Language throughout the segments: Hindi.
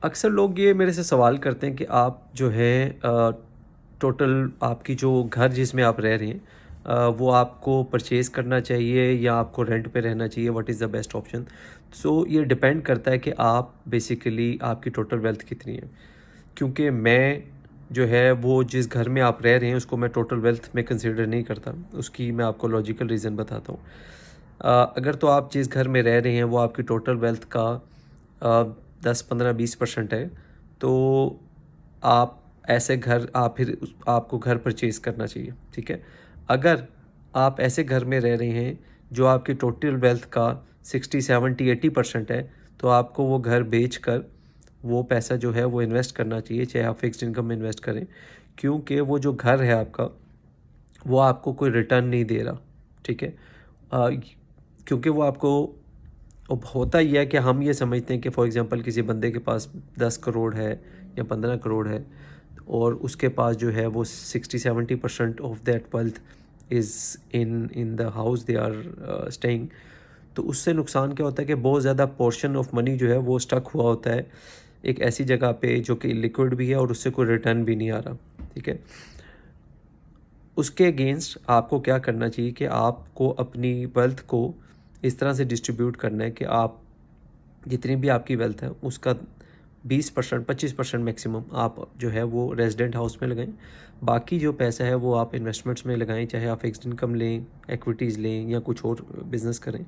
अक्सर लोग ये मेरे से सवाल करते हैं कि आप जो है टोटल आपकी जो घर जिसमें आप रह रहे हैं वो आपको परचेज़ करना चाहिए या आपको रेंट पे रहना चाहिए, what is the best option. So ये डिपेंड करता है कि आप बेसिकली आपकी टोटल वेल्थ कितनी है। क्योंकि मैं जो है वो जिस घर में आप रह रहे हैं उसको मैं टोटल वेल्थ में कंसिडर नहीं करता। उसकी मैं आपको लॉजिकल रीज़न बताता हूँ। अगर तो आप जिस घर में रह रहे हैं वो आपकी टोटल वेल्थ का 10, 15, 20% है, तो आप ऐसे घर आप फिर आपको घर परचेज़ करना चाहिए, ठीक है। अगर आप ऐसे घर में रह रहे हैं जो आपकी टोटल वेल्थ का 60, 70, 80% है, तो आपको वो घर बेच कर वो पैसा जो है वो इन्वेस्ट करना चाहिए, चाहे आप फिक्स्ड इनकम में इन्वेस्ट करें, क्योंकि वो जो घर है आपका वो आपको कोई रिटर्न नहीं दे रहा, ठीक है। अ, क्योंकि वो आपको अब होता ही है कि हम ये समझते हैं कि फॉर एग्जांपल किसी बंदे के पास 10 करोड़ है या 15 करोड़ है और उसके पास जो है वो 60, 70% of that wealth is in the house they are staying. तो उससे नुकसान क्या होता है कि बहुत ज़्यादा पोर्शन ऑफ मनी जो है वो स्टक हुआ होता है एक ऐसी जगह पे जो कि लिक्विड भी है और उससे कोई रिटर्न भी नहीं आ रहा, ठीक है। उसके अगेंस्ट आपको क्या करना चाहिए कि आपको अपनी वेल्थ को इस तरह से डिस्ट्रीब्यूट करना है कि आप जितनी भी आपकी वेल्थ है उसका 20%, 25% मैक्सिमम आप जो है वो रेजिडेंट हाउस में लगाएं। बाकी जो पैसा है वो आप इन्वेस्टमेंट्स में लगाएं, चाहे आप फिक्स्ड इनकम लें, एक्विटीज़ लें या कुछ और बिज़नेस करें।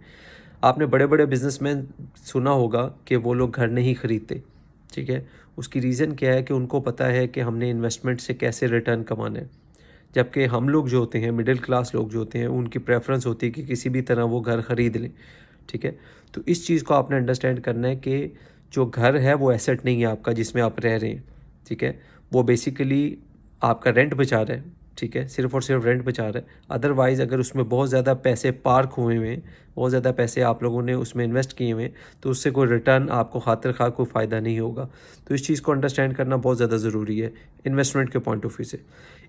आपने बड़े बड़े बिजनेसमैन सुना होगा कि वो लोग घर नहीं खरीदते, ठीक है। उसकी रीज़न क्या है कि उनको पता है कि हमने इन्वेस्टमेंट से कैसे रिटर्न कमाना है। जबकि हम लोग जो होते हैं, मिडिल क्लास लोग जो होते हैं, उनकी प्रेफरेंस होती है कि किसी भी तरह वो घर ख़रीद लें, ठीक है। तो इस चीज़ को आपने अंडरस्टैंड करना है कि जो घर है वो एसेट नहीं है आपका जिसमें आप रह रहे हैं, ठीक है। वो बेसिकली आपका रेंट बचा रहा है, ठीक है, सिर्फ़ और सिर्फ रेंट बचा रहा है। अदरवाइज़ अगर उसमें बहुत ज़्यादा पैसे पार्क हुए हुए हैं, बहुत ज़्यादा पैसे आप लोगों ने उसमें इन्वेस्ट किए हुए हैं, तो उससे कोई रिटर्न आपको खातिर खा कोई फ़ायदा नहीं होगा। तो इस चीज़ को अंडरस्टैंड करना बहुत ज़्यादा ज़रूरी है इन्वेस्टमेंट के पॉइंट ऑफ व्यू से।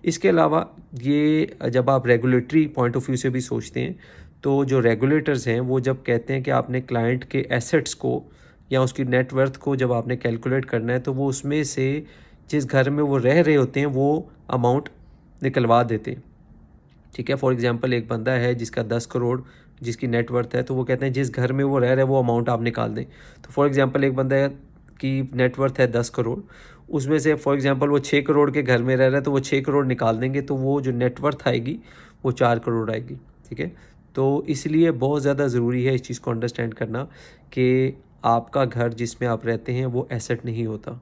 इसके अलावा ये जब आप रेगुलेटरी पॉइंट ऑफ व्यू से भी सोचते हैं, तो जो रेगुलेटर्स हैं वो जब कहते हैं कि आपने क्लाइंट के एसेट्स को या उसकी नेट वर्थ को जब आपने कैलकुलेट करना है, तो वो उसमें से जिस घर में वो रह रहे होते हैं वो अमाउंट निकलवा देते हैं, ठीक है। फॉर एग्जांपल एक बंदा है जिसका 10 करोड़ जिसकी नेट वर्थ है, तो वो कहते हैं जिस घर में वो रह रहा है वो अमाउंट आप निकाल दें। तो फॉर एग्जांपल एक बंदा है की नेट वर्थ है 10 करोड़, उसमें से फॉर एग्जांपल वो 6 करोड़ के घर में रह रहा है, तो वो 6 करोड़ निकाल देंगे, तो वो जो नेट वर्थ आएगी वो 4 करोड़ आएगी, ठीक है। तो इसलिए बहुत ज़्यादा ज़रूरी है इस चीज़ को अंडरस्टैंड करना कि आपका घर जिसमें आप रहते हैं वो एसेट नहीं होता।